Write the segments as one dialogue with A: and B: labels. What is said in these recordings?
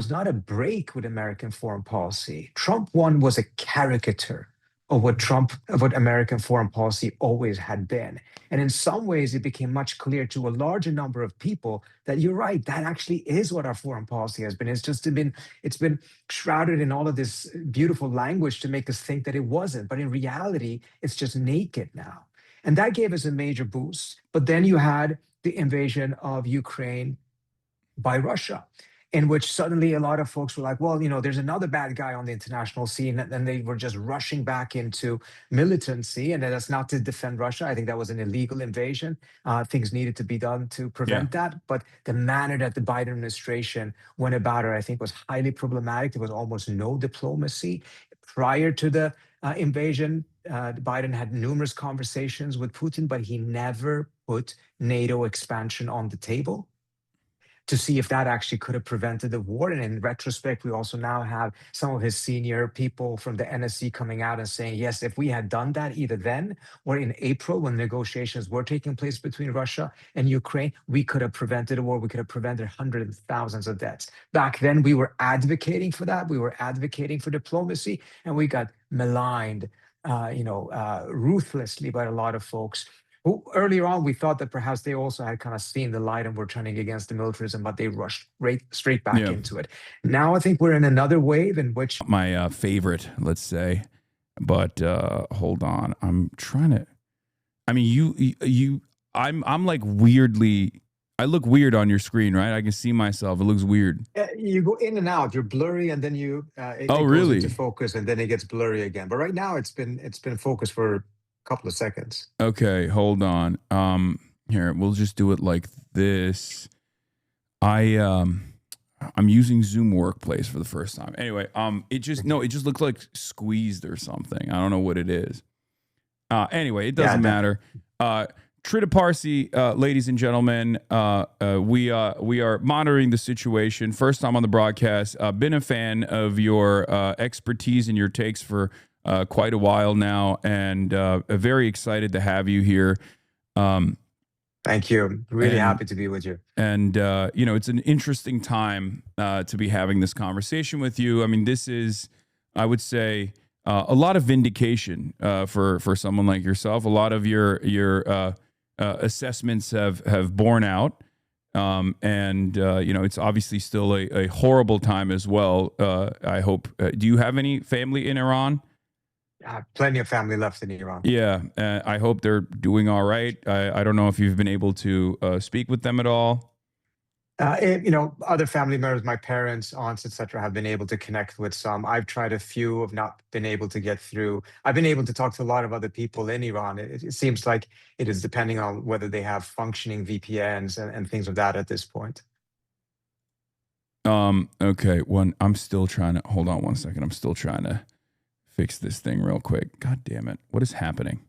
A: was not a break with American foreign policy. Trump one was a caricature of what American foreign policy always had been. And in some ways, it became much clearer to a larger number of people that you're right, that actually is what our foreign policy has been. It's been shrouded in all of this beautiful language to make us think that it wasn't. But in reality, it's just naked now. And that gave us a major boost. But then you had the invasion of Ukraine by Russia, in which suddenly a lot of folks were like, well, there's another bad guy on the international scene. And they were just rushing back into militancy. And that's not to defend Russia. I think that was an illegal invasion. Things needed to be done to
B: Yeah.
A: prevent that. But the manner that the Biden administration went about it, I think, was highly problematic. There was almost no diplomacy. Prior to the invasion, Biden had numerous conversations with Putin, but he never put NATO expansion on the table to see if that actually could have prevented the war. And in retrospect, we also now have some of his senior people from the NSC coming out and saying, yes, if we had done that either then or in April when negotiations were taking place between Russia and Ukraine, we could have prevented a war. We could have prevented hundreds of thousands of deaths. Back then, we were advocating for that. We were advocating for diplomacy, and we got maligned, ruthlessly by a lot of folks. Earlier on, we thought that perhaps they also had kind of seen the light and were turning against the militarism, but they rushed straight back into it. Now I think we're in another wave in which
B: my favorite, let's say, but hold on, I'm trying to. I mean, I'm like weirdly. I look weird on your screen, right? I can see myself. It looks weird.
A: You go in and out. You're blurry, and then it
B: really?
A: goes into focus, and then it gets blurry again. But right now, it's been focused for couple of seconds.
B: Okay, hold on. Here, we'll just do it like this. I'm using Zoom Workplace for the first time. Anyway, it just looked like squeezed or something. I don't know what it is. Anyway, it doesn't matter. Trita Parsi, ladies and gentlemen, we are monitoring the situation. First time on the broadcast. Been a fan of your expertise and your takes for quite a while now, and very excited to have you here.
A: Thank you. Really happy to be with you.
B: And it's an interesting time to be having this conversation with you. I mean, this is, I would say, a lot of vindication for someone like yourself. A lot of your assessments have borne out. It's obviously still a horrible time as well. I hope. Do you have any family in Iran?
A: Plenty of family left in Iran.
B: Yeah, I hope they're doing all right. I don't know if you've been able to speak with them at all.
A: Other family members, my parents, aunts, etc., have been able to connect with some. I've tried a few, have not been able to get through. I've been able to talk to a lot of other people in Iran. It seems like it is depending on whether they have functioning VPNs and things of that at this point.
B: Okay, I'm still trying to, hold on one second. I'm still trying to fix this thing real quick. God damn it. What is happening?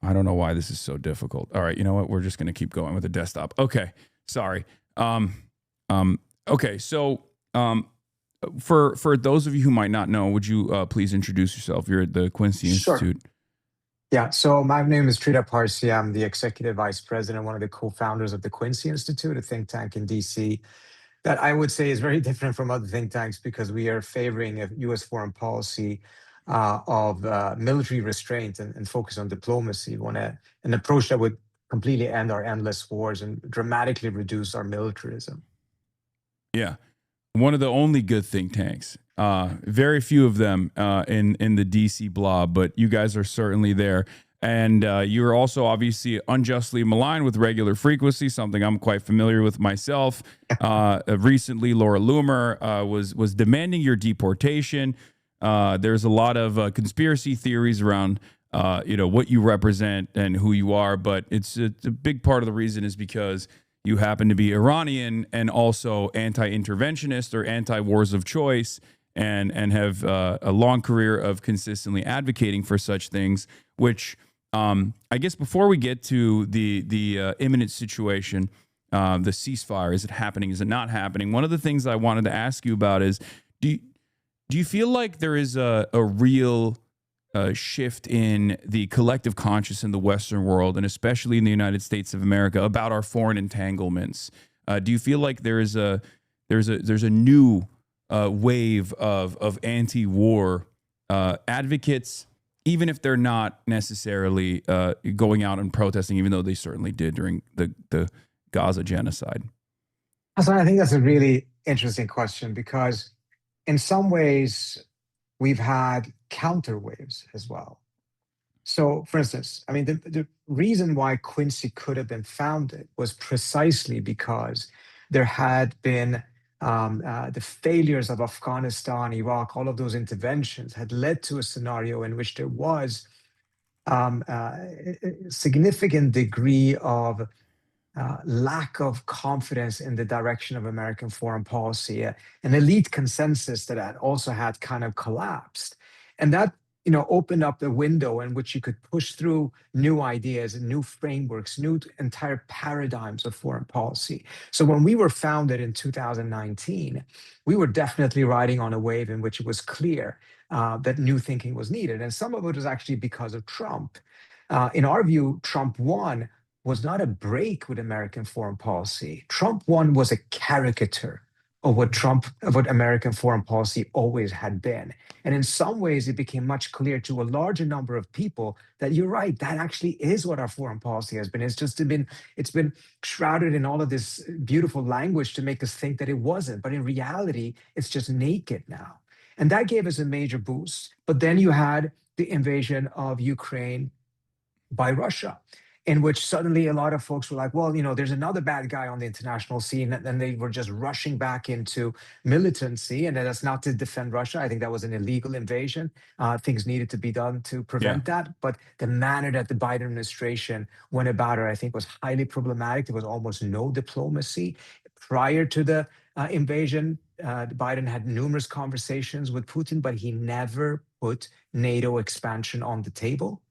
B: I don't know why this is so difficult. All right, you know what? We're just going to keep going with the desktop. Okay, sorry. Okay, so for those of you who might not know, would you please introduce yourself? You're at the Quincy Institute.
A: Yeah, so my name is Trita Parsi. I'm the executive vice president, one of the co-founders of the Quincy Institute, a think tank in DC that I would say is very different from other think tanks because we are favoring a U.S. foreign policy of military restraint and focus on diplomacy. We want an approach that would completely end our endless wars and dramatically reduce our militarism.
B: Yeah, one of the only good think tanks. Very few of them in the DC blob, but you guys are certainly there. And you're also obviously unjustly maligned with regular frequency, something I'm quite familiar with myself. Recently, Laura Loomer was demanding your deportation. There's a lot of conspiracy theories around what you represent and who you are, but it's a big part of the reason is because you happen to be Iranian and also anti-interventionist or anti-wars of choice, and have a long career of consistently advocating for such things, which I guess before we get to the imminent situation, the ceasefire, is it happening? Is it not happening? One of the things I wanted to ask you about is, do you feel like there is a real shift in the collective conscious in the Western world, and especially in the United States of America, about our foreign entanglements? Do you feel like there is there's a new wave of anti-war advocates, even if they're not necessarily going out and protesting, even though they certainly did during the Gaza genocide?
A: Hassan, I think that's a really interesting question because in some ways we've had counter waves as well. So, for instance, I mean, the reason why Quincy could have been founded was precisely because there had been the failures of Afghanistan, Iraq, all of those interventions had led to a scenario in which there was a significant degree of lack of confidence in the direction of American foreign policy, an elite consensus that had also had kind of collapsed, and that opened up the window in which you could push through new ideas and new frameworks, new entire paradigms of foreign policy. So when we were founded in 2019, we were definitely riding on a wave in which it was clear that new thinking was needed, and some of it was actually because of Trump. In our view, Trump won was not a break with American foreign policy. Trump one was a caricature of what American foreign policy always had been. And in some ways, it became much clear to a larger number of people that you're right, that actually is what our foreign policy has been. It's been shrouded in all of this beautiful language to make us think that it wasn't. But in reality, it's just naked now. And that gave us a major boost. But then you had the invasion of Ukraine by Russia, in which suddenly a lot of folks were like, well, there's another bad guy on the international scene. And then they were just rushing back into militancy. And that's not to defend Russia. I think that was an illegal invasion. Things needed to be done to prevent that. But the manner that the Biden administration went about it, I think, was highly problematic. There was almost no diplomacy. Prior to the invasion, Biden had numerous conversations with Putin, but he never put NATO expansion on the table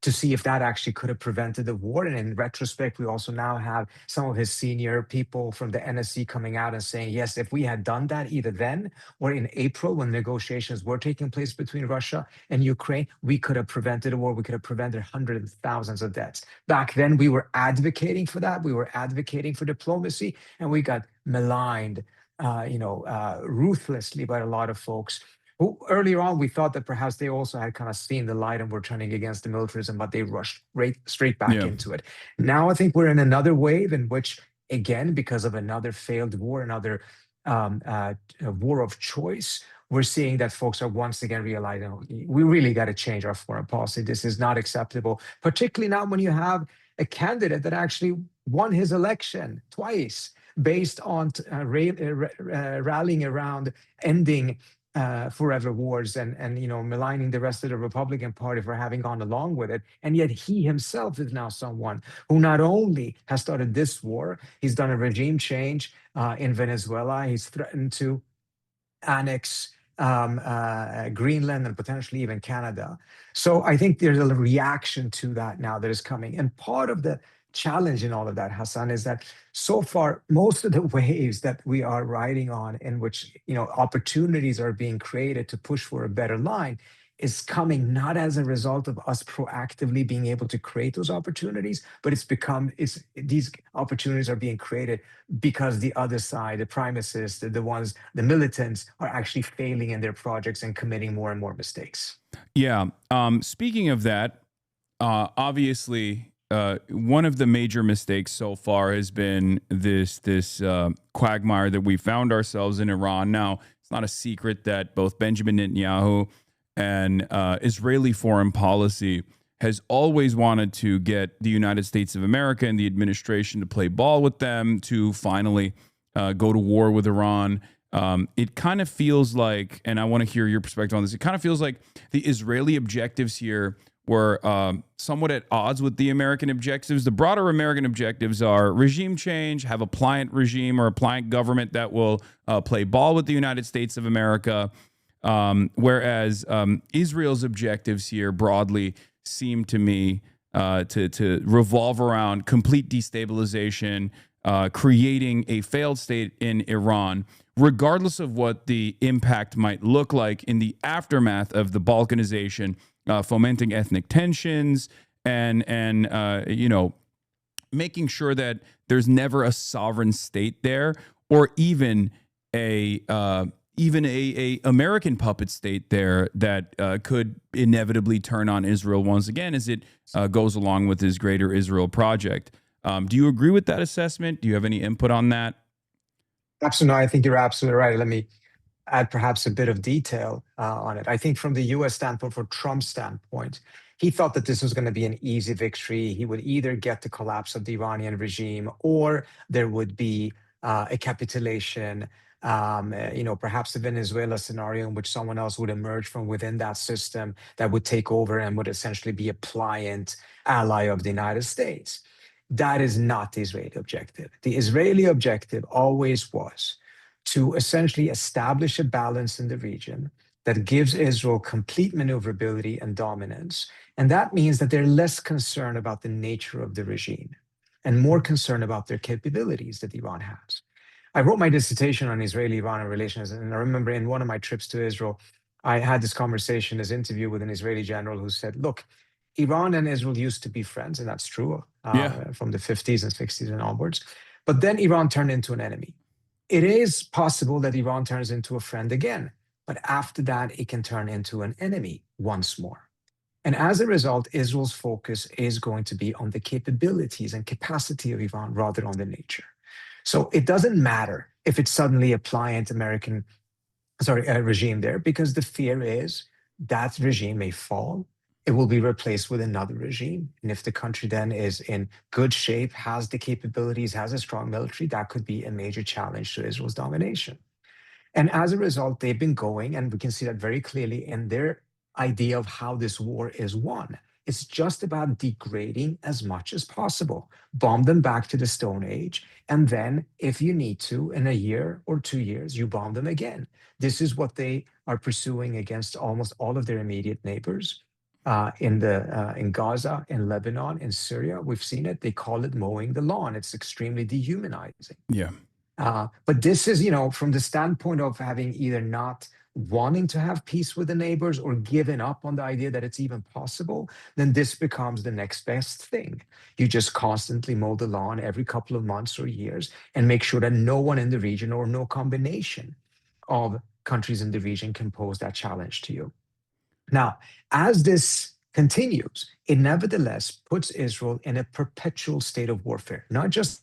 A: to see if that actually could have prevented the war. And in retrospect, we also now have some of his senior people from the NSC coming out and saying, yes, if we had done that either then or in April when negotiations were taking place between Russia and Ukraine, we could have prevented a war. We could have prevented hundreds of thousands of deaths. Back then, we were advocating for that. We were advocating for diplomacy, and we got maligned, ruthlessly by a lot of folks who earlier on we thought that perhaps they also had kind of seen the light and were turning against the militarism, but they rushed straight back into it. Now I think we're in another wave in which, again, because of another failed war, another war of choice, we're seeing that folks are once again realizing we really got to change our foreign policy. This is not acceptable, particularly now when you have a candidate that actually won his election twice based on rallying around ending forever wars and maligning the rest of the Republican Party for having gone along with it. And yet he himself is now someone who not only has started this war, he's done a regime change in Venezuela. He's threatened to annex Greenland and potentially even Canada. So I think there's a reaction to that now that is coming. And part of the challenge in all of that, Hassan, is that so far most of the waves that we are riding on in which opportunities are being created to push for a better line is coming not as a result of us proactively being able to create those opportunities, but these opportunities are being created because the other side, the primicists, the militants, are actually failing in their projects and committing more and more mistakes.
B: Yeah. Speaking of that, obviously, one of the major mistakes so far has been this quagmire that we found ourselves in Iran. Now, it's not a secret that both Benjamin Netanyahu and Israeli foreign policy has always wanted to get the United States of America and the administration to play ball with them to finally go to war with Iran. It kind of feels like, and I want to hear your perspective on this, it kind of feels like the Israeli objectives here were somewhat at odds with the American objectives. The broader American objectives are regime change, have a pliant regime or a pliant government that will play ball with the United States of America, whereas Israel's objectives here broadly seem to me to revolve around complete destabilization, creating a failed state in Iran, regardless of what the impact might look like in the aftermath of the balkanization, fomenting ethnic tensions and making sure that there's never a sovereign state there, or even a American puppet state there that could inevitably turn on Israel once again as it goes along with his greater Israel project. Do you agree with that assessment? Do you have any input on that?
A: Absolutely. I think you're absolutely right. Let me add perhaps a bit of detail on it. I think from the US standpoint, for Trump's standpoint, he thought that this was going to be an easy victory. He would either get the collapse of the Iranian regime or there would be a capitulation, perhaps a Venezuela scenario in which someone else would emerge from within that system that would take over and would essentially be a pliant ally of the United States. That is not the Israeli objective. The Israeli objective always was to essentially establish a balance in the region that gives Israel complete maneuverability and dominance. And that means that they're less concerned about the nature of the regime and more concerned about their capabilities that Iran has. I wrote my dissertation on Israeli-Iran relations, and I remember in one of my trips to Israel, I had this conversation, this interview with an Israeli general who said, look, Iran and Israel used to be friends, and that's true from the 50s and 60s and onwards. But then Iran turned into an enemy. It is possible that Iran turns into a friend again, but after that, it can turn into an enemy once more. And as a result, Israel's focus is going to be on the capabilities and capacity of Iran rather than on the nature. So it doesn't matter if it's suddenly a pliant regime there, because the fear is that regime may fall. It will be replaced with another regime. And if the country then is in good shape, has the capabilities, has a strong military, that could be a major challenge to Israel's domination. And as a result, they've been going, and we can see that very clearly in their idea of how this war is won. It's just about degrading as much as possible, bomb them back to the Stone Age, and then if you need to, in a year or 2 years, you bomb them again. This is what they are pursuing against almost all of their immediate neighbors. In Gaza, in Lebanon, in Syria, we've seen it. They call it mowing the lawn. It's extremely dehumanizing.
B: Yeah.
A: But this is, from the standpoint of having either not wanting to have peace with the neighbors or given up on the idea that it's even possible, then this becomes the next best thing. You just constantly mow the lawn every couple of months or years and make sure that no one in the region or no combination of countries in the region can pose that challenge to you. Now, as this continues, it nevertheless puts Israel in a perpetual state of warfare, not just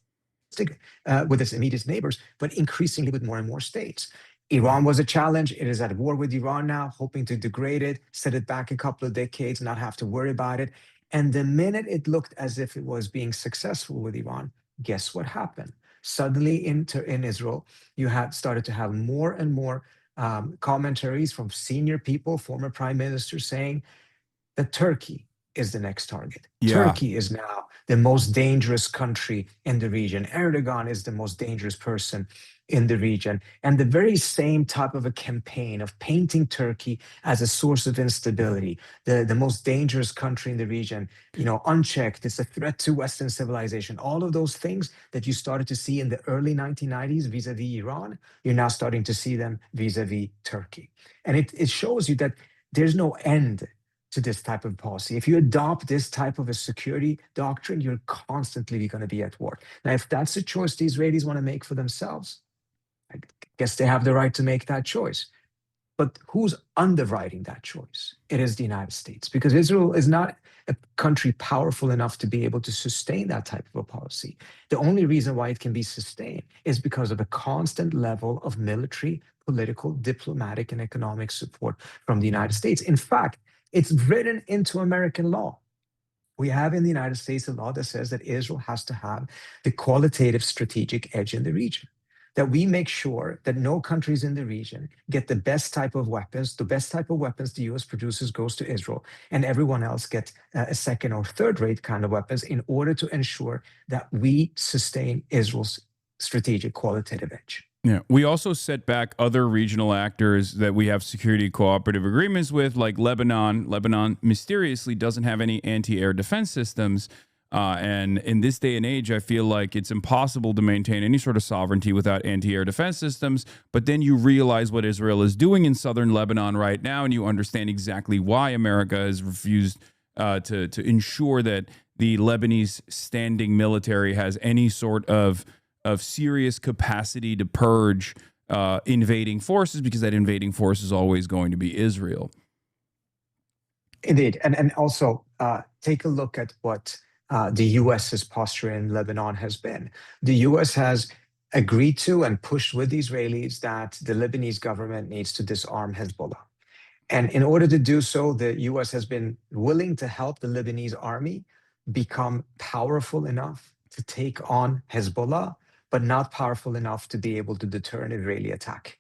A: with its immediate neighbors, but increasingly with more and more states. Iran was a challenge. It is at war with Iran now, hoping to degrade it, set it back a couple of decades, not have to worry about it. And the minute it looked as if it was being successful with Iran, guess what happened? Suddenly in Israel, you had started to have more and more commentaries from senior people, former prime ministers, saying that Turkey is the next target.
B: Yeah.
A: Turkey is now the most dangerous country in the region. Erdogan is the most dangerous person in the region. And the very same type of a campaign of painting Turkey as a source of instability, the most dangerous country in the region, unchecked, it's a threat to Western civilization. All of those things that you started to see in the early 1990s vis-a-vis Iran, you're now starting to see them vis-a-vis Turkey. And it shows you that there's no end to this type of policy. If you adopt this type of a security doctrine, you're constantly going to be at war. Now, if that's a choice the Israelis want to make for themselves, I guess they have the right to make that choice. But who's underwriting that choice? It is the United States, because Israel is not a country powerful enough to be able to sustain that type of a policy. The only reason why it can be sustained is because of a constant level of military, political, diplomatic, and economic support from the United States. In fact, it's written into American law. We have in the United States a law that says that Israel has to have the qualitative strategic edge in the region, that we make sure that no countries in the region get the best type of weapons. The best type of weapons the US produces goes to Israel, and everyone else gets a second or third rate kind of weapons in order to ensure that we sustain Israel's strategic qualitative edge.
B: Yeah, we also set back other regional actors that we have security cooperative agreements with, like Lebanon. Lebanon mysteriously doesn't have any anti-air defense systems. And in this day and age, I feel like it's impossible to maintain any sort of sovereignty without anti-air defense systems. But then you realize what Israel is doing in southern Lebanon right now, and you understand exactly why America has refused to ensure that the Lebanese standing military has any sort of serious capacity to purge invading forces, because that invading force is always going to be Israel.
A: Indeed. And also take a look at what the US's posture in Lebanon has been. The US has agreed to and pushed with the Israelis that the Lebanese government needs to disarm Hezbollah. And in order to do so, the US has been willing to help the Lebanese army become powerful enough to take on Hezbollah, but not powerful enough to be able to deter an Israeli attack.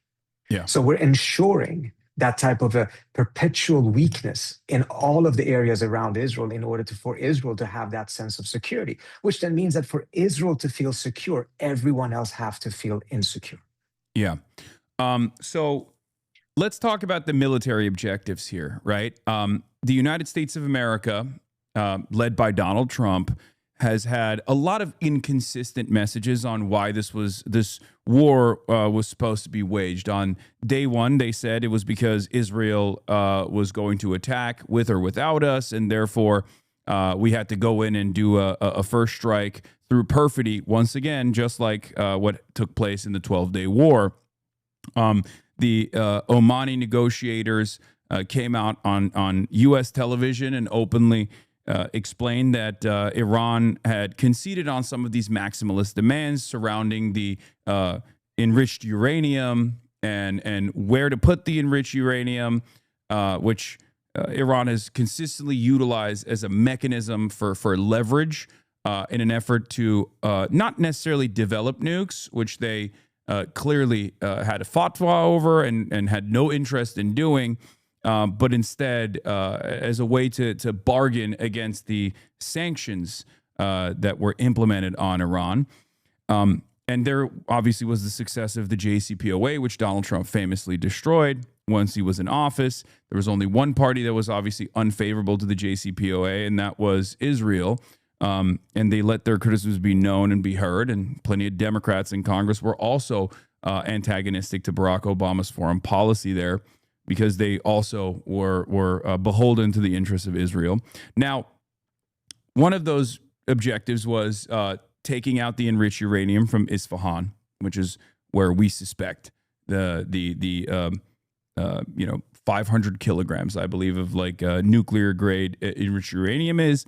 B: Yeah.
A: So we're ensuring that type of a perpetual weakness in all of the areas around Israel in order for Israel to have that sense of security, which then means that for Israel to feel secure, everyone else have to feel insecure.
B: Yeah. So let's talk about the military objectives here, right? The United States of America, led by Donald Trump, has had a lot of inconsistent messages on why this war was supposed to be waged. On day one, they said it was because Israel was going to attack with or without us, and therefore we had to go in and do a first strike through perfidy, once again, just like what took place in the 12-day war. The Omani negotiators came out on U.S. television and openly explained that Iran had conceded on some of these maximalist demands surrounding the enriched uranium and where to put the enriched uranium, which Iran has consistently utilized as a mechanism for leverage in an effort to not necessarily develop nukes, which they clearly had a fatwa over and had no interest in doing, but instead as a way to bargain against the sanctions that were implemented on Iran. And there obviously was the success of the JCPOA, which Donald Trump famously destroyed once he was in office. There was only one party that was obviously unfavorable to the JCPOA, and that was Israel. And they let their criticisms be known and be heard. And plenty of Democrats in Congress were also antagonistic to Barack Obama's foreign policy there, because they also were beholden to the interests of Israel. Now, one of those objectives was taking out the enriched uranium from Isfahan, which is where we suspect the 500 kilograms, I believe, of like nuclear grade enriched uranium is.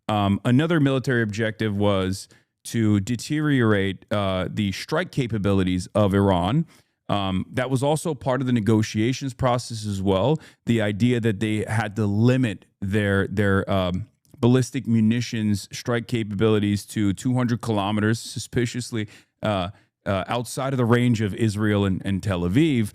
B: Another military objective was to deteriorate the strike capabilities of Iran. That was also part of the negotiations process as well. The idea that they had to limit their ballistic munitions strike capabilities to 200 kilometers, suspiciously outside of the range of Israel and Tel Aviv.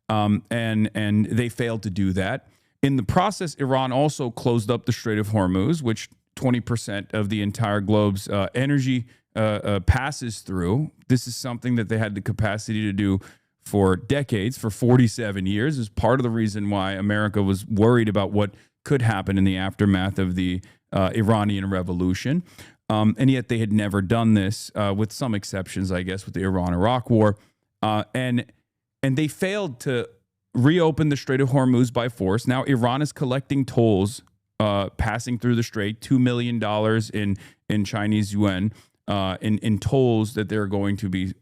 B: And they failed to do that. In the process, Iran also closed up the Strait of Hormuz, which 20% of the entire globe's energy passes through. This is something that they had the capacity to do for decades, for 47 years, is part of the reason why America was worried about what could happen in the aftermath of the Iranian Revolution. And yet they had never done this, with some exceptions, I guess, with the Iran-Iraq War. And they failed to reopen the Strait of Hormuz by force. Now Iran is collecting tolls passing through the strait, $2 million in Chinese yuan in tolls that they're going to be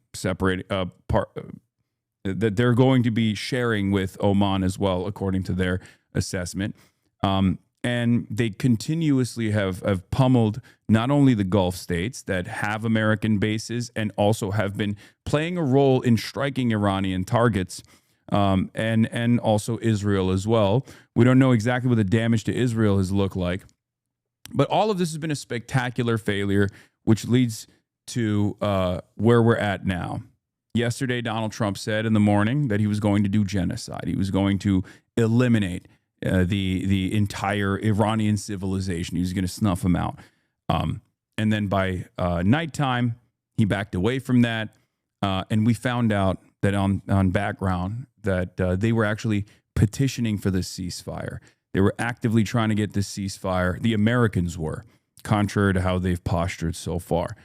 B: that they're going to be sharing with Oman as well, according to their assessment. And they continuously have pummeled not only the Gulf states that have American bases and also have been playing a role in striking Iranian targets, and also Israel as well. We don't know exactly what the damage to Israel has looked like. But all of this has been a spectacular failure, which leads to where we're at now. Yesterday, Donald Trump said in the morning that he was going to do genocide. He was going to eliminate the entire Iranian civilization. He was going to snuff them out. And then by nighttime, he backed away from that. And we found out that on background that they were actually petitioning for this ceasefire. They were actively trying to get this ceasefire. The Americans were, contrary to how they've postured so far.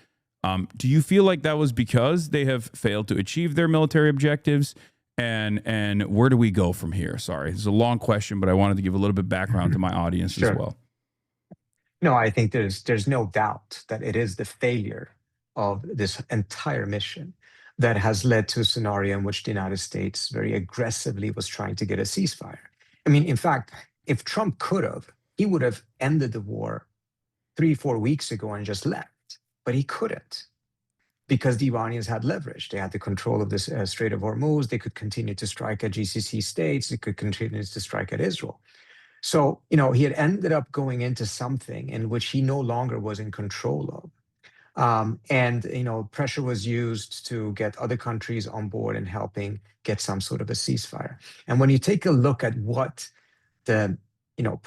B: Do you feel like that was because they have failed to achieve their military objectives? And where do we go from here? Sorry, it's a long question, but I wanted to give a little bit background to my audience as well.
A: No, I think there's no doubt that it is the failure of this entire mission that has led to a scenario in which the United States very aggressively was trying to get a ceasefire. I mean, in fact, if Trump could have, he would have ended the war 3-4 weeks ago and just left, but he couldn't, because the Iranians had leverage. They had the control of this Strait of Hormuz. They could continue to strike at GCC states. They could continue to strike at Israel. So, he had ended up going into something in which he no longer was in control of. And pressure was used to get other countries on board and helping get some sort of a ceasefire. And when you take a look at what the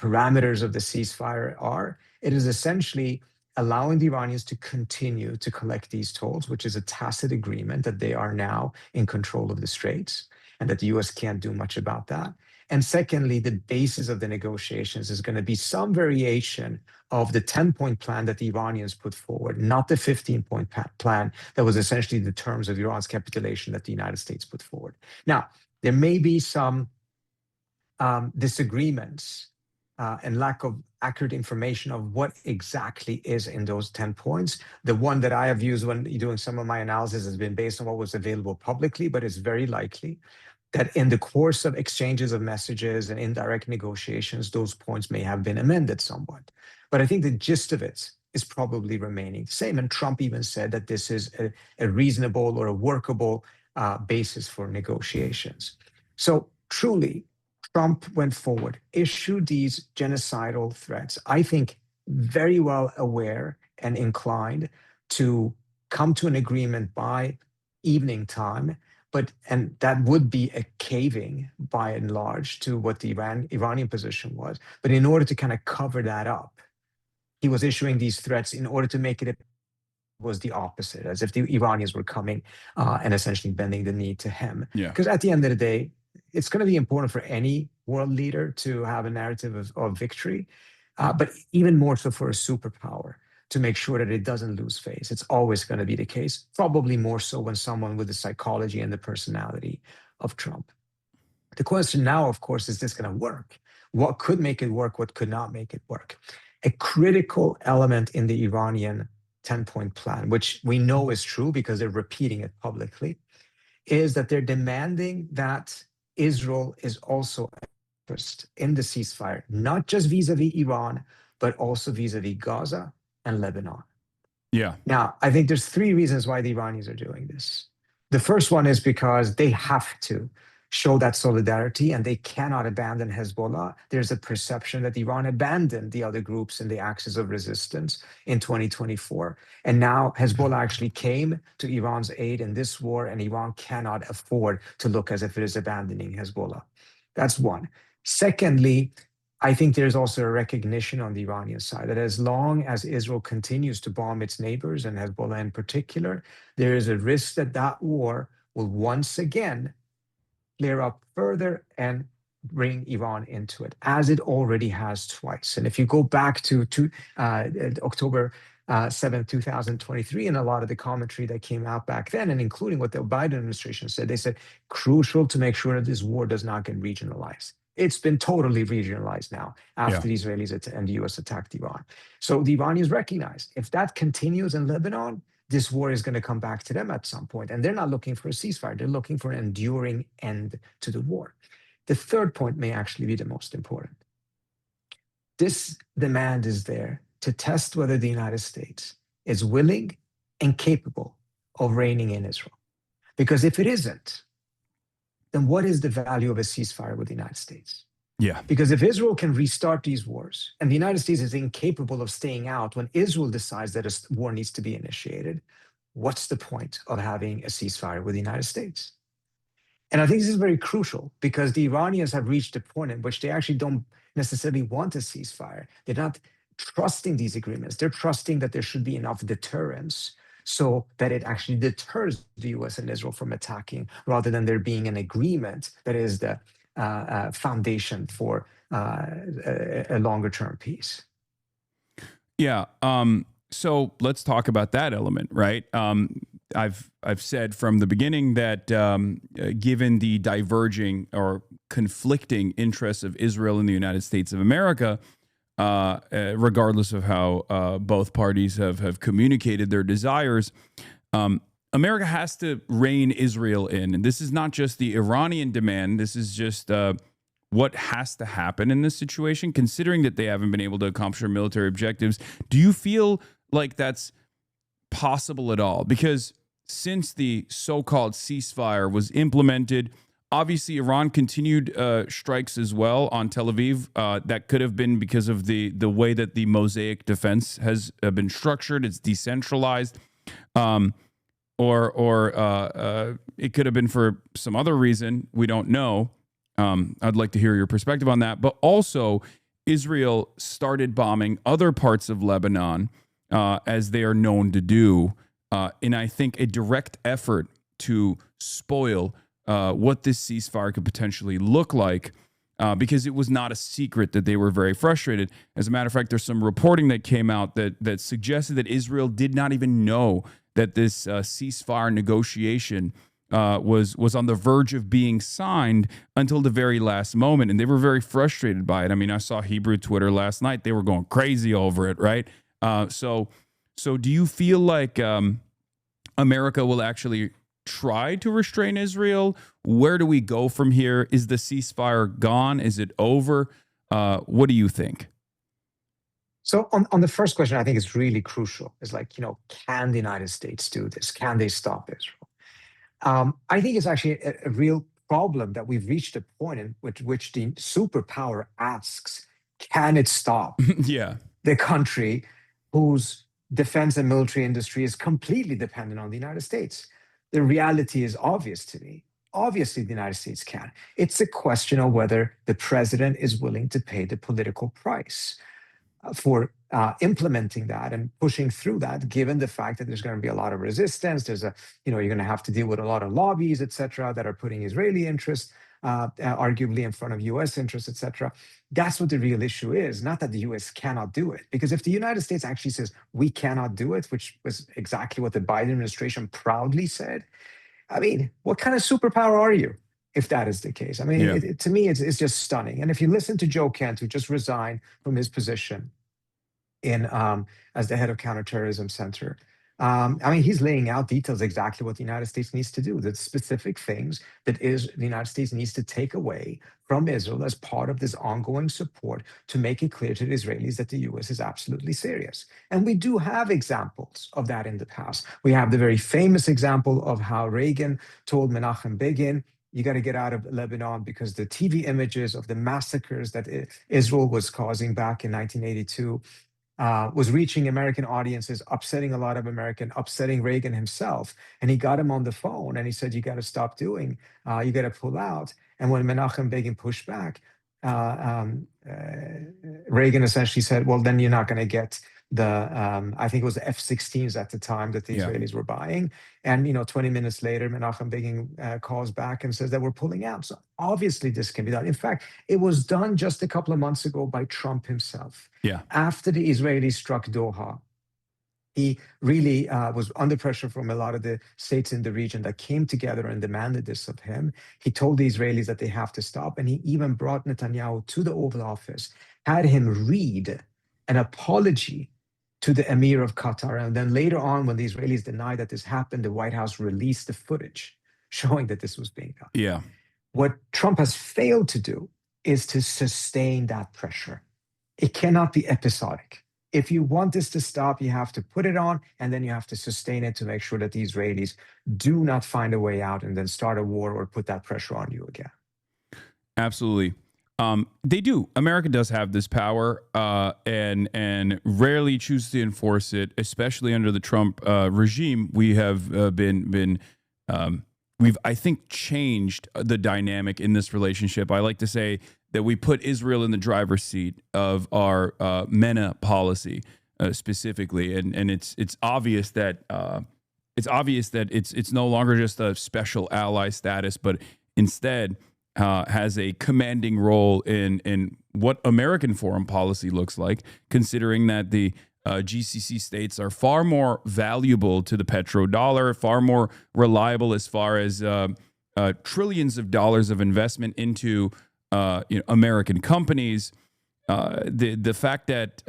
A: parameters of the ceasefire are, it is essentially allowing the Iranians to continue to collect these tolls, which is a tacit agreement that they are now in control of the straits and that the US can't do much about that. And secondly, the basis of the negotiations is going to be some variation of the 10-point plan that the Iranians put forward, not the 15-point plan that was essentially the terms of Iran's capitulation that the United States put forward. Now, there may be some disagreements and lack of accurate information of what exactly is in those 10 points. The one that I have used when doing some of my analysis has been based on what was available publicly, but it's very likely that in the course of exchanges of messages and indirect negotiations, those points may have been amended somewhat. But I think the gist of it is probably remaining the same. And Trump even said that this is a reasonable or a workable basis for negotiations. So truly, Trump went forward, issued these genocidal threats, I think very well aware and inclined to come to an agreement by evening time, and that would be a caving by and large to what the Iranian position was. But in order to kind of cover that up, he was issuing these threats in order to make it was the opposite, as if the Iranians were coming and essentially bending the knee to him. Because at the end of the day, it's going to be important for any world leader to have a narrative of victory, but even more so for a superpower to make sure that it doesn't lose face. It's always going to be the case, probably more so when someone with the psychology and the personality of Trump. The question now, of course, is this going to work? What could make it work? What could not make it work? A critical element in the Iranian 10-point plan, which we know is true because they're repeating it publicly, is that they're demanding that Israel is also interest in the ceasefire, not just vis-a-vis Iran, but also vis-a-vis Gaza and Lebanon.
B: Yeah.
A: Now, I think there's 3 reasons why the Iranians are doing this. The first one is because they have to show that solidarity and they cannot abandon Hezbollah. There's a perception that Iran abandoned the other groups in the axis of resistance in 2024. And now Hezbollah actually came to Iran's aid in this war, and Iran cannot afford to look as if it is abandoning Hezbollah. That's one. Secondly, I think there's also a recognition on the Iranian side that as long as Israel continues to bomb its neighbors, and Hezbollah in particular, there is a risk that that war will once again flare up further and bring Iran into it, as it already has twice. And if you go back to October 7th, 2023, and a lot of the commentary that came out back then, and including what the Biden administration said, they said, crucial to make sure that this war does not get regionalized. It's been totally regionalized now after the Israelis and the US attacked Iran. So the Iranians recognize if that continues in Lebanon, this war is going to come back to them at some point. And they're not looking for a ceasefire. They're looking for an enduring end to the war. The third point may actually be the most important. This demand is there to test whether the United States is willing and capable of reigning in Israel. Because if it isn't, then what is the value of a ceasefire with the United States?
B: Yeah.
A: Because if Israel can restart these wars and the United States is incapable of staying out when Israel decides that a war needs to be initiated, what's the point of having a ceasefire with the United States? And I think this is very crucial because the Iranians have reached a point in which they actually don't necessarily want a ceasefire. They're not trusting these agreements. They're trusting that there should be enough deterrence so that it actually deters the US and Israel from attacking, rather than there being an agreement that is the foundation for a longer-term peace.
B: Yeah. So let's talk about that element, right? I've said from the beginning that given the diverging or conflicting interests of Israel and the United States of America, regardless of how both parties have communicated their desires. America has to rein Israel in. And this is not just the Iranian demand. This is just what has to happen in this situation, considering that they haven't been able to accomplish their military objectives. Do you feel like that's possible at all? Because since the so-called ceasefire was implemented, obviously Iran continued strikes as well on Tel Aviv. That could have been because of the way that the Mosaic defense has been structured. It's decentralized. Or it could have been for some other reason. We don't know. I'd like to hear your perspective on that. But also, Israel started bombing other parts of Lebanon, as they are known to do, in, I think, a direct effort to spoil what this ceasefire could potentially look like, because it was not a secret that they were very frustrated. As a matter of fact, there's some reporting that came out that suggested that Israel did not even know that this ceasefire negotiation was on the verge of being signed until the very last moment, and they were very frustrated by it. I mean, I saw Hebrew Twitter last night; they were going crazy over it, right? So do you feel like America will actually try to restrain Israel? Where do we go from here? Is the ceasefire gone? Is it over? What do you think?
A: So on the first question, I think it's really crucial. It's like, can the United States do this? Can they stop Israel? I think it's actually a real problem that we've reached a point in which the superpower asks, can it stop
B: Yeah.
A: the country whose defense and military industry is completely dependent on the United States? The reality is obvious to me. Obviously, the United States can. It's a question of whether the president is willing to pay the political price for implementing that and pushing through that, given the fact that there's going to be a lot of resistance. You're going to have to deal with a lot of lobbies, et cetera, that are putting Israeli interests arguably in front of US interests, et cetera. That's what the real issue is, not that the US cannot do it. Because if the United States actually says we cannot do it, which was exactly what the Biden administration proudly said, I mean, what kind of superpower are you if that is the case? I mean,
B: Yeah.
A: to me, it's just stunning. And if you listen to Joe Kent, who just resigned from his position in as the head of Counterterrorism Center, I mean, he's laying out details exactly what the United States needs to do, the specific things that the United States needs to take away from Israel as part of this ongoing support to make it clear to the Israelis that the US is absolutely serious. And we do have examples of that in the past. We have the very famous example of how Reagan told Menachem Begin, you got to get out of Lebanon because the TV images of the massacres that Israel was causing back in 1982 was reaching American audiences, upsetting a lot of upsetting Reagan himself. And he got him on the phone and he said, you got to stop doing, you got to pull out. And when Menachem Begin pushed back, Reagan essentially said, well, then you're not going to get I think it was the F-16s at the time that the Israelis were buying. And, 20 minutes later, Menachem Begin calls back and says that we're pulling out. So obviously this can be done. In fact, it was done just a couple of months ago by Trump himself.
B: Yeah.
A: After the Israelis struck Doha, he really was under pressure from a lot of the states in the region that came together and demanded this of him. He told the Israelis that they have to stop. And he even brought Netanyahu to the Oval Office, had him read an apology to the Emir of Qatar. And then later on, when the Israelis denied that this happened, the White House released the footage showing that this was being done.
B: Yeah.
A: What Trump has failed to do is to sustain that pressure. It cannot be episodic. If you want this to stop, you have to put it on, and then you have to sustain it to make sure that the Israelis do not find a way out and then start a war or put that pressure on you again.
B: Absolutely. They do. America does have this power, and rarely chooses to enforce it, especially under the Trump regime. We have we've, I think, changed the dynamic in this relationship. I like to say that we put Israel in the driver's seat of our MENA policy specifically, and it's obvious that it's no longer just a special ally status, but instead has a commanding role in what American foreign policy looks like, considering that the GCC states are far more valuable to the petrodollar, far more reliable as far as trillions of dollars of investment into American companies. the fact that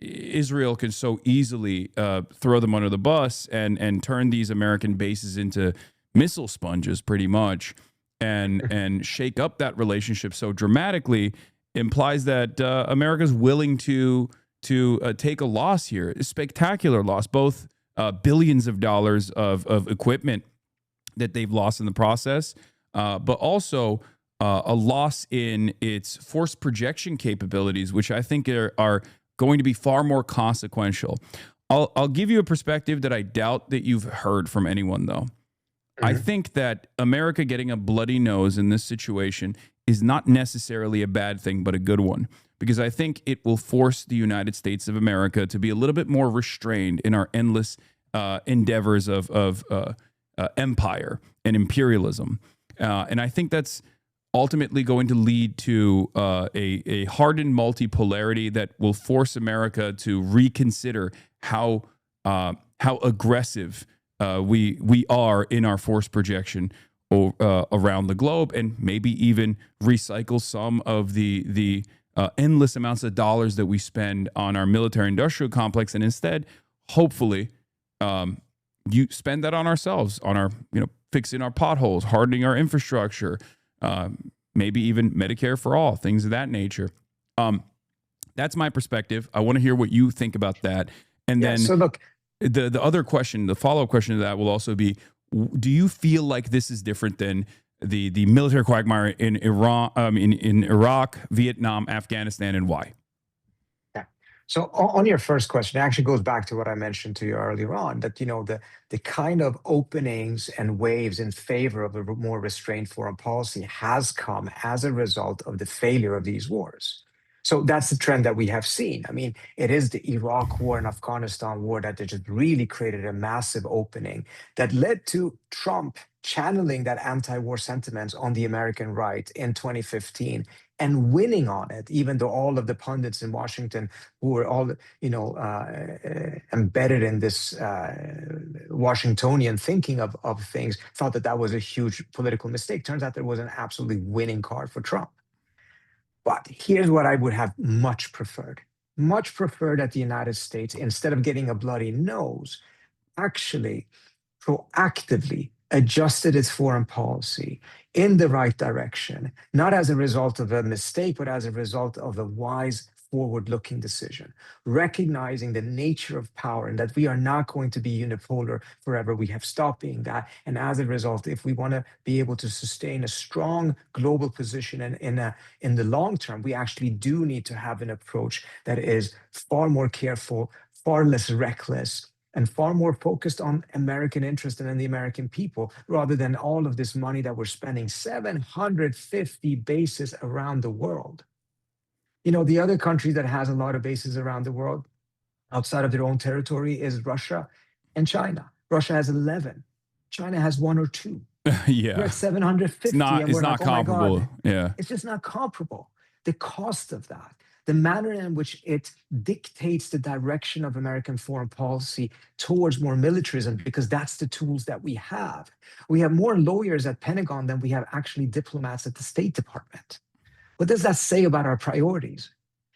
B: Israel can so easily throw them under the bus and turn these American bases into missile sponges, pretty much, and shake up that relationship so dramatically implies that America's willing to take a loss here, a spectacular loss, both billions of dollars of equipment that they've lost in the process, but also a loss in its force projection capabilities, which I think are going to be far more consequential. I'll give you a perspective that I doubt that you've heard from anyone, though. Mm-hmm. I think that America getting a bloody nose in this situation is not necessarily a bad thing, but a good one, because I think it will force the United States of America to be a little bit more restrained in our endless endeavors of empire and imperialism. And I think that's ultimately going to lead to a hardened multipolarity that will force America to reconsider how aggressive we are in our force projection around the globe, and maybe even recycle some of the endless amounts of dollars that we spend on our military-industrial complex, and instead, hopefully, you spend that on ourselves, on our fixing our potholes, hardening our infrastructure. Maybe even Medicare for all, things of that nature. That's my perspective. I want to hear what you think about that. And then
A: so look,
B: the other question, the follow-up question to that will also be, do you feel like this is different than the military quagmire in Iran, in Iraq, Vietnam, Afghanistan, and why?
A: So on your first question, it actually goes back to what I mentioned to you earlier on, that the kind of openings and waves in favor of a more restrained foreign policy has come as a result of the failure of these wars. So that's the trend that we have seen. I mean, it is the Iraq war and Afghanistan war that just really created a massive opening that led to Trump channeling that anti-war sentiment on the American right in 2015 and winning on it, even though all of the pundits in Washington who were all, embedded in this Washingtonian thinking of things thought that was a huge political mistake. Turns out there was an absolutely winning card for Trump. But here's what I would have much preferred that the United States, instead of getting a bloody nose, actually proactively adjusted its foreign policy in the right direction, not as a result of a mistake, but as a result of a wise, forward-looking decision, recognizing the nature of power and that we are not going to be unipolar forever. We have stopped being that. And as a result, if we want to be able to sustain a strong global position in the long term, we actually do need to have an approach that is far more careful, far less reckless, and far more focused on American interest and the American people, rather than all of this money that we're spending, 750 bases around the world. The other country that has a lot of bases around the world outside of their own territory is Russia and China. Russia has 11. China has 1 or 2.
B: Yeah.
A: We're at 750.
B: It's not comparable. Oh my God. Yeah.
A: It's just not comparable. The cost of that, the manner in which it dictates the direction of American foreign policy towards more militarism, because that's the tools that we have. We have more lawyers at Pentagon than we have actually diplomats at the State Department. What does that say about our priorities?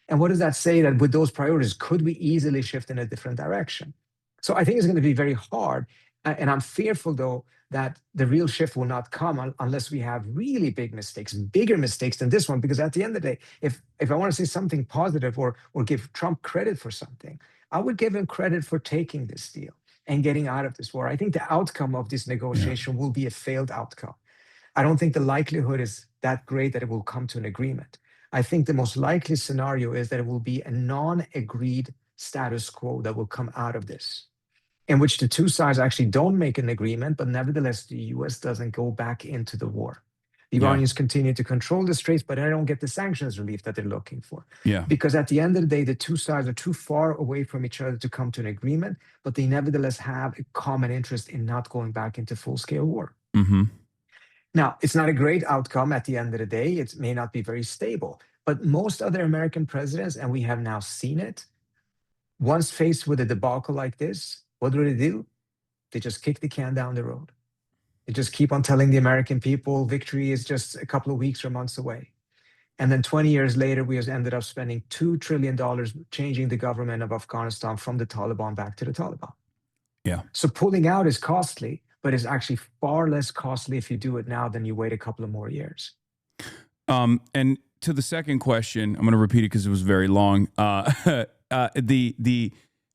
A: And what does that say that with those priorities, could we easily shift in a different direction? So I think it's going to be very hard. And I'm fearful, though, that the real shift will not come unless we have really big mistakes, bigger mistakes than this one. Because at the end of the day, if I want to say something positive or give Trump credit for something, I would give him credit for taking this deal and getting out of this war. I think the outcome of this negotiation will be a failed outcome. I don't think the likelihood is that great that it will come to an agreement. I think the most likely scenario is that it will be a non-agreed status quo that will come out of this, in which the two sides actually don't make an agreement, but nevertheless, the US doesn't go back into the war. The Iranians continue to control the straits, but they don't get the sanctions relief that they're looking for.
B: Yeah.
A: Because at the end of the day, the two sides are too far away from each other to come to an agreement, but they nevertheless have a common interest in not going back into full-scale war.
B: Mm-hmm.
A: Now, it's not a great outcome at the end of the day. It may not be very stable. But most other American presidents, and we have now seen it, once faced with a debacle like this, what do? They just kick the can down the road. They just keep on telling the American people victory is just a couple of weeks or months away. And then 20 years later, we ended up spending $2 trillion changing the government of Afghanistan from the Taliban back to the Taliban.
B: Yeah.
A: So pulling out is costly, but it's actually far less costly if you do it now than you wait a couple of more years.
B: And to the second question, I'm going to repeat it because it was very long.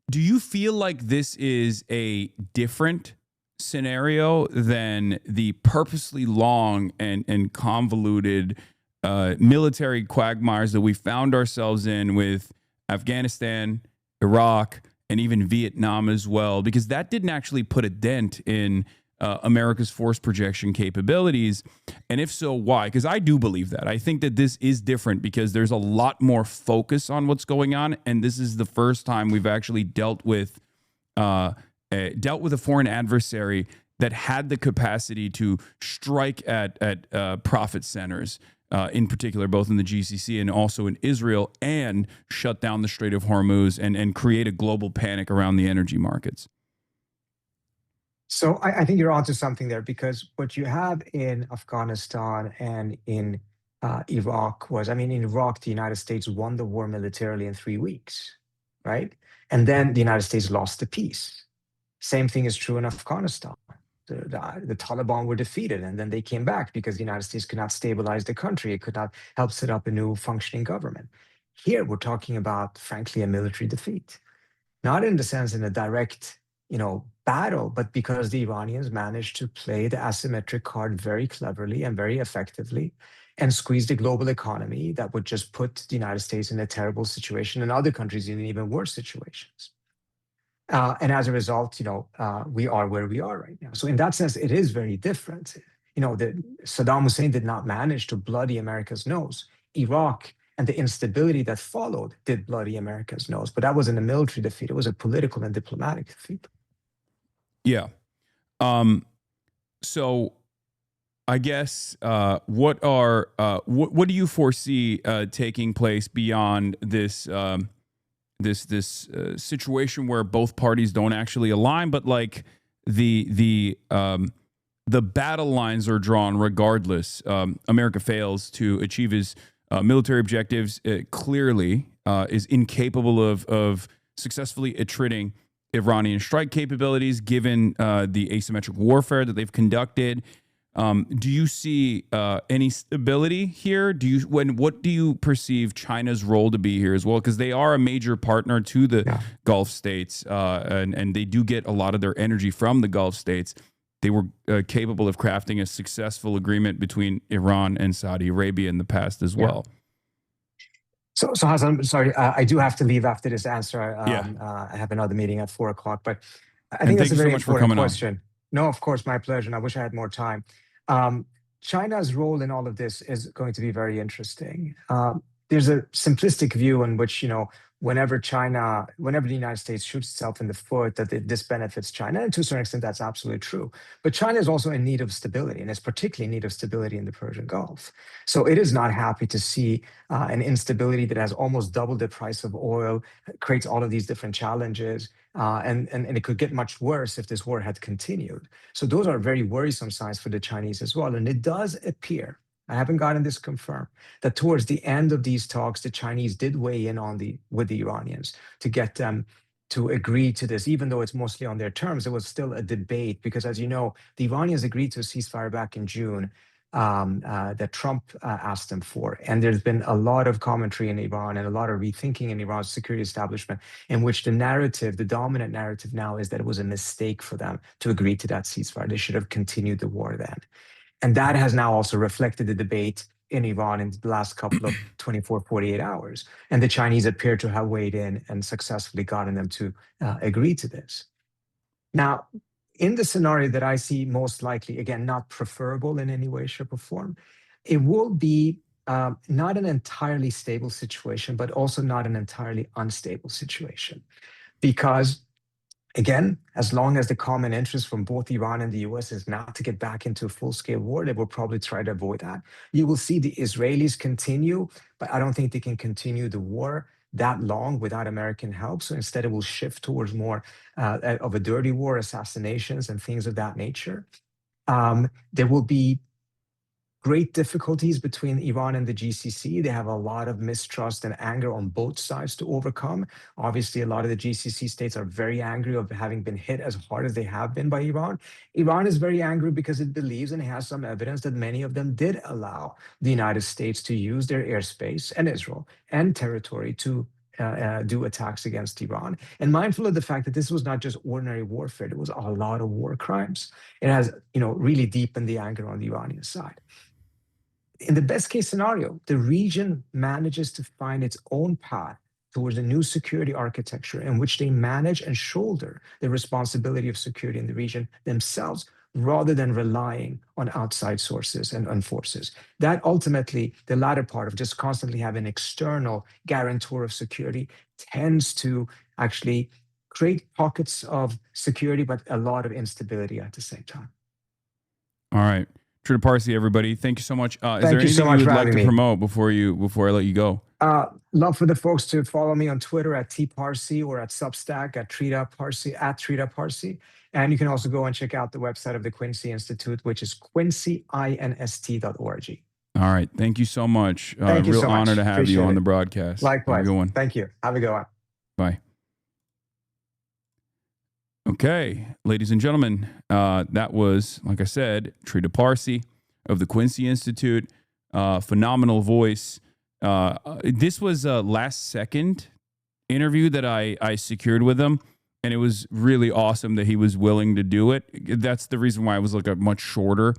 B: Do you feel like this is a different scenario than the purposely long and convoluted military quagmires that we found ourselves in with Afghanistan, Iraq, and even Vietnam as well? Because that didn't actually put a dent in America's force projection capabilities. And if so, why? Because I do believe that. I think that this is different because there's a lot more focus on what's going on. And this is the first time we've actually dealt with a foreign adversary that had the capacity to strike at profit centers, in particular, both in the GCC and also in Israel, and shut down the Strait of Hormuz and create a global panic around the energy markets.
A: So I think you're onto something there, because what you have in Afghanistan and in Iraq was, in Iraq, the United States won the war militarily in 3 weeks, right? And then the United States lost the peace. Same thing is true in Afghanistan. The Taliban were defeated, and then they came back because the United States could not stabilize the country. It could not help set up a new functioning government. Here, we're talking about, frankly, a military defeat. Not in the sense in a direct battle, but because the Iranians managed to play the asymmetric card very cleverly and very effectively and squeeze the global economy that would just put the United States in a terrible situation and other countries in even worse situations. And as a result, we are where we are right now. So in that sense, it is very different. Saddam Hussein did not manage to bloody America's nose. Iraq and the instability that followed did bloody America's nose. But that wasn't a military defeat. It was a political and diplomatic defeat.
B: Yeah. So I guess what do you foresee taking place beyond this this situation where both parties don't actually align, but like the battle lines are drawn regardless? America fails to achieve his military objectives. It clearly is incapable of successfully attriting Iranian strike capabilities, given the asymmetric warfare that they've conducted. Do you see any stability here? What do you perceive China's role to be here as well? Because they are a major partner to the Gulf states, and they do get a lot of their energy from the Gulf states. They were capable of crafting a successful agreement between Iran and Saudi Arabia in the past as well.
A: So Hasan, sorry, I do have to leave after this answer. I have another meeting at 4 o'clock, but I think that's a very important question. No, of course, my pleasure. And I wish I had more time. China's role in all of this is going to be very interesting. There's a simplistic view in which, whenever the United States shoots itself in the foot, that this benefits China. And to a certain extent, that's absolutely true. But China is also in need of stability, and is particularly in need of stability in the Persian Gulf. So it is not happy to see an instability that has almost doubled the price of oil, creates all of these different challenges. And it could get much worse if this war had continued. So those are very worrisome signs for the Chinese as well. And it does appear, I haven't gotten this confirmed, that towards the end of these talks, the Chinese did weigh in with the Iranians to get them to agree to this, even though it's mostly on their terms. It was still a debate because, as you know, the Iranians agreed to a ceasefire back in June that Trump asked them for. And there's been a lot of commentary in Iran and a lot of rethinking in Iran's security establishment, in which the dominant narrative now is that it was a mistake for them to agree to that ceasefire. They should have continued the war then. And that has now also reflected the debate in Iran in the last couple of 24, 48 hours. And the Chinese appear to have weighed in and successfully gotten them to agree to this. Now, in the scenario that I see most likely, again, not preferable in any way, shape, or form, it will be not an entirely stable situation, but also not an entirely unstable situation. Because, again, as long as the common interest from both Iran and the US is not to get back into a full-scale war, they will probably try to avoid that. You will see the Israelis continue, but I don't think they can continue the war that long without American help. So instead, it will shift towards more of a dirty war, assassinations and things of that nature. There will be great difficulties between Iran and the GCC. They have a lot of mistrust and anger on both sides to overcome. Obviously, a lot of the GCC states are very angry of having been hit as hard as they have been by Iran. Iran is very angry because it believes and has some evidence that many of them did allow the United States to use their airspace and Israel and territory to do attacks against Iran, and mindful of the fact that this was not just ordinary warfare, it was a lot of war crimes. It has, really deepened the anger on the Iranian side. In the best case scenario, the region manages to find its own path towards a new security architecture in which they manage and shoulder the responsibility of security in the region themselves, rather than relying on outside sources and forces. That ultimately, the latter part of just constantly having an external guarantor of security tends to actually create pockets of security, but a lot of instability at the same time.
B: All right. Trita Parsi, everybody. Thank you so much. Is there
A: Thank you
B: anything
A: so
B: you
A: much
B: would
A: for
B: like
A: having
B: to
A: me.
B: promote before I let you go?
A: Love for the folks to follow me on Twitter at tparsi or at Substack at Trita Parsi. And you can also go and check out the website of the Quincy Institute, which is quincyinst.org.
B: All right. Thank you so much.
A: Thank you
B: Real
A: so much.
B: honor to have
A: Appreciate
B: you on
A: it.
B: the broadcast.
A: Likewise.
B: Have a good one.
A: Thank you. Have a good one.
B: Bye. Okay, ladies and gentlemen, that was, like I said, Trita Parsi of the Quincy Institute. Phenomenal voice. This was a last second interview that I secured with him, and it was really awesome that he was willing to do it. That's the reason why it was like a much shorter